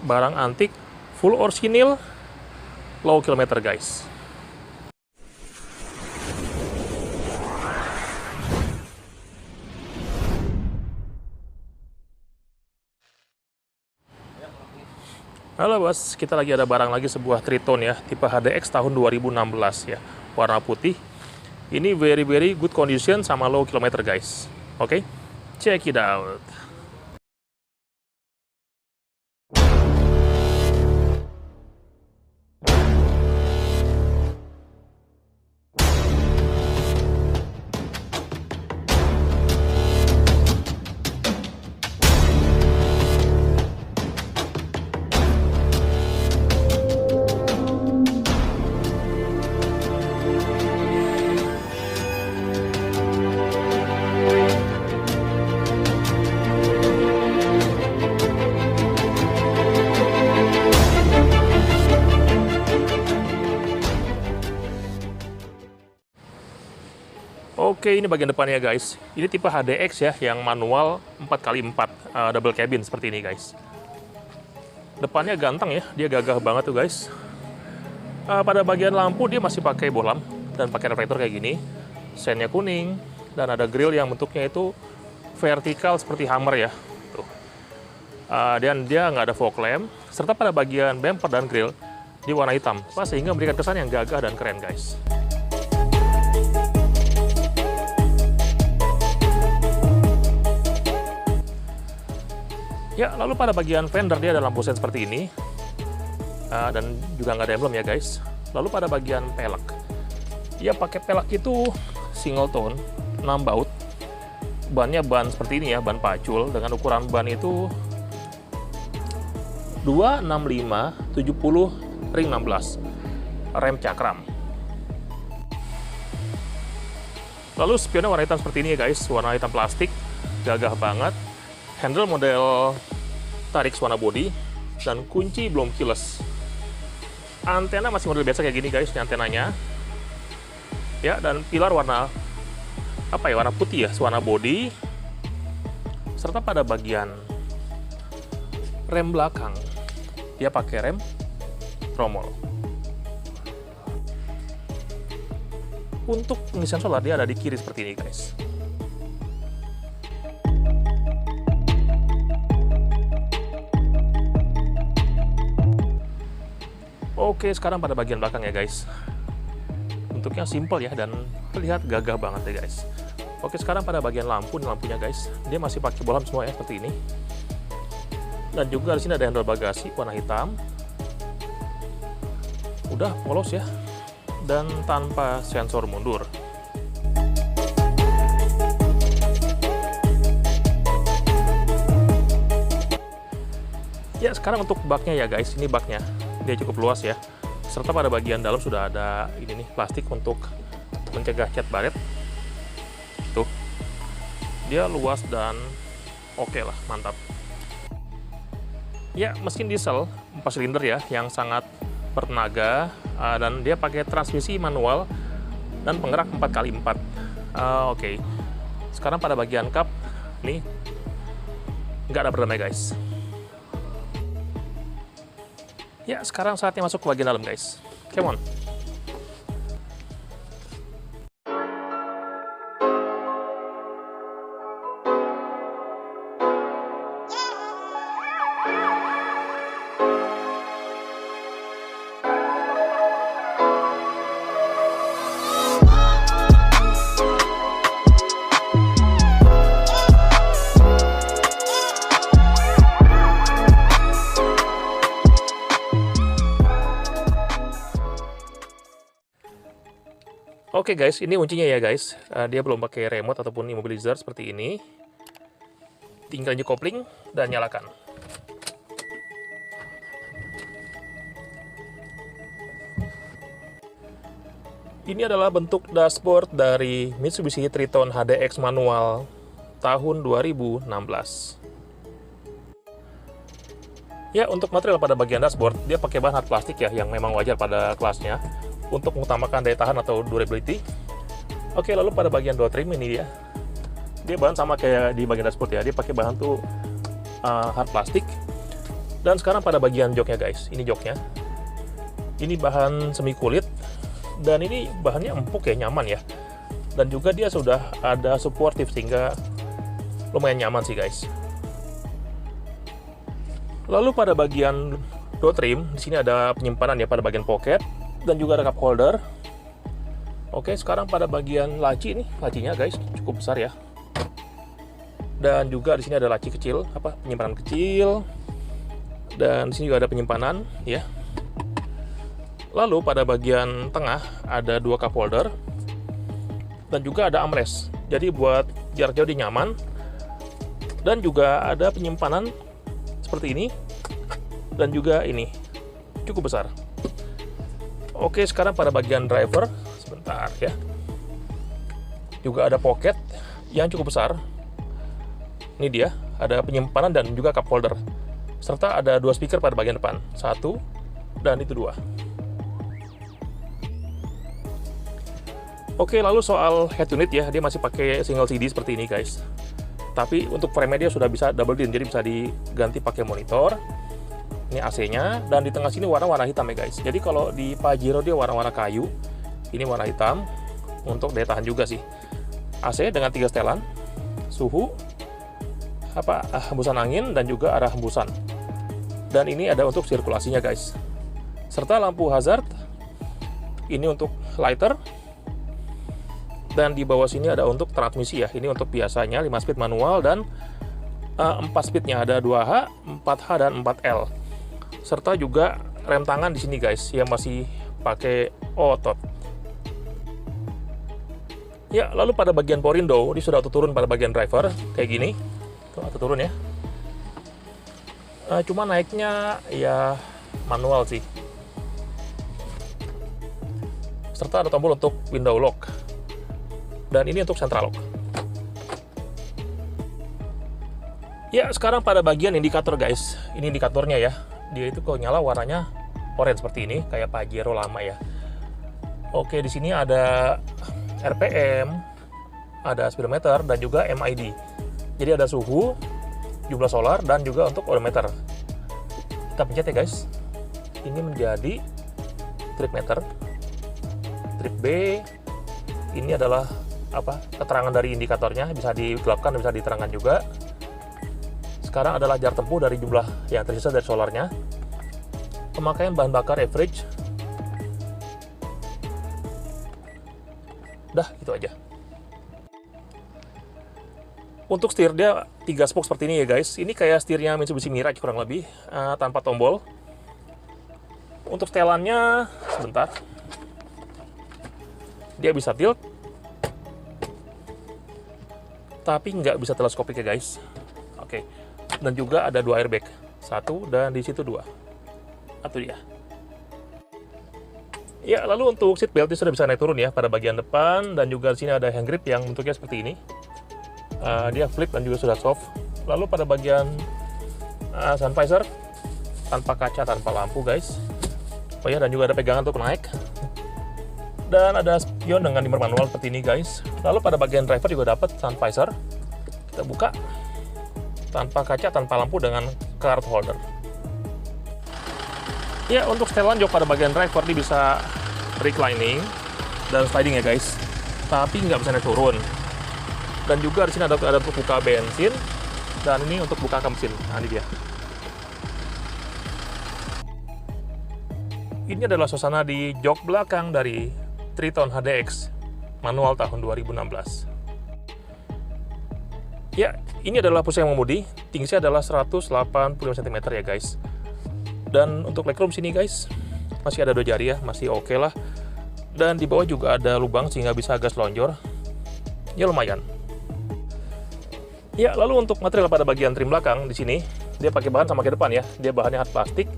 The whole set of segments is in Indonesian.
barang antik, full orsinil, low kilometer guys. Halo bos, kita lagi ada barang lagi, sebuah Triton ya, tipe HDX tahun 2016 ya, warna putih. Ini very good condition sama low kilometer guys. Oke, check it out. Oke, ini bagian depannya guys. Ini tipe HDX ya, yang manual 4x4 double cabin seperti ini guys. Depannya ganteng ya, dia gagah banget tuh guys. Pada bagian lampu dia masih pakai bohlam dan pakai reflektor kayak gini. Sennya kuning dan ada grill yang bentuknya itu vertikal seperti Hummer ya. Tuh. Dan dia nggak ada fog lamp, serta pada bagian bumper dan grill di warna hitam, sehingga memberikan kesan yang gagah dan keren guys. Ya, lalu pada bagian fender dia ada lampu sen seperti ini, dan juga nggak ada emblem ya guys. Lalu pada bagian pelek, dia pakai pelek itu single tone 6 baut. Bannya ban seperti ini ya, ban pacul dengan ukuran ban itu 265/70 ring 16, rem cakram. Lalu spionnya warna hitam seperti ini ya guys, warna hitam plastik, gagah banget. Handle model tarik warna body, dan kunci belum keyless. Antena masih model biasa kayak gini guys, ini antenanya. Ya, dan pilar warna warna putih ya, warna body. Serta pada bagian rem belakang, dia pakai rem tromol. Untuk pengisian solar dia ada di kiri seperti ini guys. Oke, sekarang pada bagian belakang ya guys. Bentuknya simple ya dan terlihat gagah banget ya guys. Oke, sekarang pada bagian lampunya guys. Dia masih pakai bohlam semua ya seperti ini. Dan juga di sini ada handle bagasi warna hitam. Udah polos ya. Dan tanpa sensor mundur. Ya, sekarang untuk baknya ya guys. Ini baknya. Dia cukup luas ya, serta pada bagian dalam sudah ada ini nih, plastik untuk mencegah cat baret. Tuh, dia luas dan oke lah, mantap. Ya, mesin diesel 4 silinder ya, yang sangat bertenaga, dan dia pakai transmisi manual dan penggerak 4x4. Oke. Sekarang pada bagian kap nih nggak ada peredam ya guys. Ya, sekarang saatnya masuk ke bagian dalam guys. Come on. Oke guys, ini kuncinya ya guys. Dia belum pakai remote ataupun immobilizer seperti ini. Tinggal di kopling dan nyalakan. Ini adalah bentuk dashboard dari Mitsubishi Triton HDX manual tahun 2016. Ya, untuk material pada bagian dashboard, dia pakai bahan hard plastik ya, yang memang wajar pada kelasnya, untuk mengutamakan daya tahan atau durability. Oke, lalu pada bagian door trim ini dia bahan sama kayak di bagian dashboard ya, dia pakai bahan tuh hard plastik. Dan sekarang pada bagian joknya guys, ini joknya. Ini bahan semi kulit, dan ini bahannya empuk ya, nyaman ya. Dan juga dia sudah ada supportif sehingga lumayan nyaman sih guys. Lalu pada bagian door trim, di sini ada penyimpanan ya pada bagian pocket, dan juga ada cup holder. Oke, sekarang pada bagian laci nih, lacinya guys cukup besar ya. Dan juga di sini ada laci kecil, penyimpanan kecil. Dan di sini juga ada penyimpanan ya. Lalu pada bagian tengah ada dua cup holder dan juga ada armrest. Jadi buat jarak jauh dia nyaman. Dan juga ada penyimpanan seperti ini dan juga ini cukup besar. Oke, sekarang pada bagian driver, sebentar ya. Juga ada pocket yang cukup besar. Ini dia, ada penyimpanan dan juga cup holder. Serta ada dua speaker pada bagian depan, satu dan itu dua. Oke, lalu soal head unit ya, dia masih pakai single CD seperti ini guys. Tapi untuk frame-nya dia sudah bisa double din, jadi bisa diganti pakai monitor. Ini AC-nya, dan di tengah sini warna hitam ya guys. Jadi kalau di Pajero dia warna kayu, ini warna hitam untuk daya tahan juga sih. AC dengan 3 setelan, suhu, hembusan angin dan juga arah hembusan. Dan ini ada untuk sirkulasinya guys. Serta lampu hazard. Ini untuk lighter. Dan di bawah sini ada untuk transmisi ya. Ini untuk biasanya 5 speed manual dan 4 speednya ada 2H, 4H dan 4L. Serta juga rem tangan di sini guys yang masih pakai otot. Ya, lalu pada bagian power window ini sudah auto turun pada bagian driver kayak gini. Tuh, auto turun ya. Cuma naiknya ya manual sih. Serta ada tombol untuk window lock. Dan ini untuk central lock. Ya, sekarang pada bagian indikator guys. Ini indikatornya ya. Dia itu kalau nyala warnanya orange seperti ini, kayak Pajero lama ya. Oke, di sini ada RPM, ada speedometer dan juga MID. Jadi ada suhu, jumlah solar dan juga untuk odometer. Kita pencet ya guys. Ini menjadi trip meter. Trip B. Ini adalah keterangan dari indikatornya, bisa digelapkan, bisa diterangkan juga. Sekarang adalah jarak tempuh dari jumlah yang tersisa dari solarnya. Pemakaian bahan bakar average. Dah, itu aja. Untuk setir dia 3 spoke seperti ini ya guys. Ini kayak setirnya Mitsubishi Mirage kurang lebih, tanpa tombol. Untuk setelannya, sebentar. Dia bisa tilt, tapi nggak bisa teleskopik ya guys. Oke. Dan juga ada 2 airbag, 1 dan di situ 2. Atau dia. Ya, lalu untuk seat belt sudah bisa naik turun ya pada bagian depan, dan juga di sini ada hand grip yang bentuknya seperti ini. Dia flip dan juga sudah soft. Lalu pada bagian sun visor tanpa kaca, tanpa lampu guys. Oh ya, dan juga ada pegangan untuk naik. Dan ada spion dengan dimmer manual seperti ini guys. Lalu pada bagian driver juga dapat sun visor. Kita buka. Tanpa kaca, tanpa lampu, dengan card holder. Ya, untuk setelan jok pada bagian driver ini bisa reclining dan sliding ya guys. Tapi nggak bisa naik turun. Dan juga di sini ada untuk buka bensin, dan ini untuk buka mesin. Nah, ini dia. Ini adalah suasana di jok belakang dari Triton HDX manual tahun 2016. Ya, ini adalah posisi yang mengemudi. Tingginya adalah 185 cm ya guys. Dan untuk legroom sini guys, masih ada 2 jari ya, masih oke lah. Dan di bawah juga ada lubang sehingga bisa gas lonjor. Ya lumayan. Ya, lalu untuk material pada bagian trim belakang di sini, dia pakai bahan sama kayak depan ya. Dia bahannya hard plastik.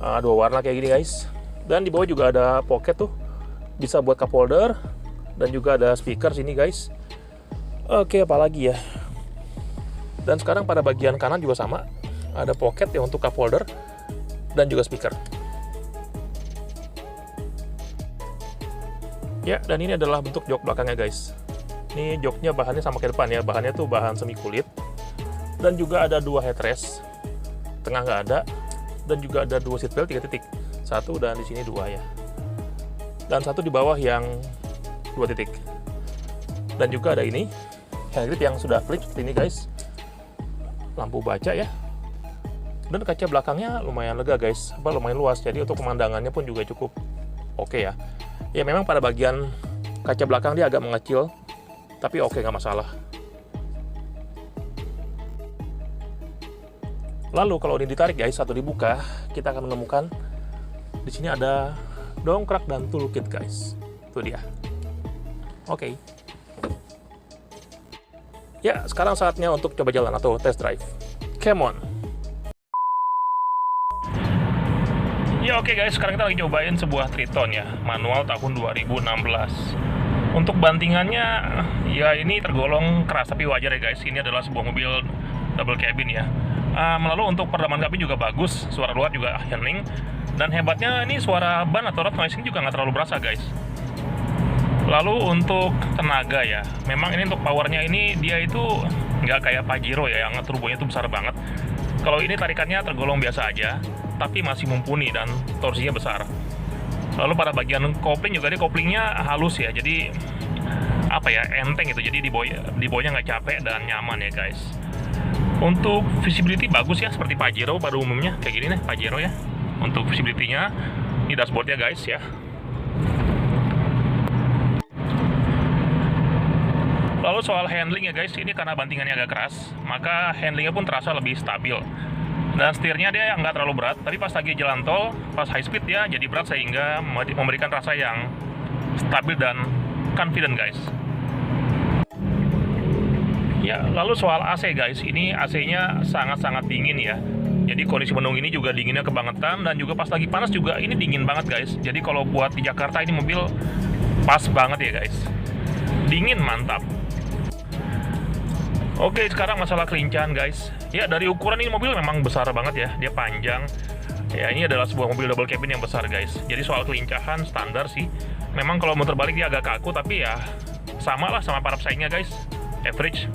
2 warna kayak gini guys. Dan di bawah juga ada pocket tuh. Bisa buat cup holder dan juga ada speaker sini guys. Oke, apalagi ya. Dan sekarang pada bagian kanan juga sama, ada pocket yang untuk cup holder dan juga speaker. Ya, dan ini adalah bentuk jok belakangnya guys. Ini joknya bahannya sama kayak depan ya, bahannya tuh bahan semi kulit. Dan juga ada 2 headrest. tengah nggak ada, dan juga ada 2 seatbelt 3 titik, 1 dan di sini 2 ya, dan 1 di bawah yang 2 titik, dan juga ada ini hand grip yang sudah flip seperti ini guys, lampu baca ya, dan kaca belakangnya lumayan lega guys, lumayan luas, jadi untuk pemandangannya pun juga cukup oke ya. Ya memang pada bagian kaca belakang dia agak mengecil, tapi oke, nggak masalah. Lalu kalau ini ditarik guys atau dibuka, kita akan menemukan di sini ada dongkrak dan toolkit guys. Itu dia. Oke. Ya, sekarang saatnya untuk coba jalan atau test drive. Come on. Ya oke guys, sekarang kita lagi cobain sebuah Triton ya, manual tahun 2016. Untuk bantingannya, ya ini tergolong keras tapi wajar ya guys. Ini adalah sebuah mobil double cabin ya. Lalu untuk peredaman kabin juga bagus, suara luar juga hening, dan hebatnya ini suara ban atau road noise juga nggak terlalu berasa guys. Lalu untuk tenaga ya, memang ini untuk powernya ini dia itu nggak kayak Pajero ya yang turbonya itu besar banget. Kalau ini tarikannya tergolong biasa aja, tapi masih mumpuni dan torsinya besar. Lalu pada bagian kopling juga, dia koplingnya halus ya, jadi apa ya, enteng gitu, jadi di bawahnya nggak capek dan nyaman ya guys. Untuk visibility bagus ya, seperti Pajero pada umumnya kayak gini nih Pajero ya. Untuk visibility-nya, ini dashboard-nya guys ya. Lalu soal handling ya guys, ini karena bantingannya agak keras, maka handlingnya pun terasa lebih stabil. Dan setirnya dia nggak terlalu berat, tapi pas lagi jalan tol, pas high speed ya jadi berat, sehingga memberikan rasa yang stabil dan confident guys. Ya, lalu soal AC guys, ini AC-nya sangat-sangat dingin ya. Jadi kondisi mendung ini juga dinginnya kebangetan, dan juga pas lagi panas juga ini dingin banget guys. Jadi kalau buat di Jakarta ini mobil pas banget ya guys. Dingin mantap. Oke, sekarang masalah kelincahan guys. Ya, dari ukuran ini mobil memang besar banget ya, dia panjang. Ya, ini adalah sebuah mobil double cabin yang besar guys. Jadi soal kelincahan standar sih. Memang kalau muter balik dia agak kaku, tapi ya sama lah sama para pesaingnya guys. Average.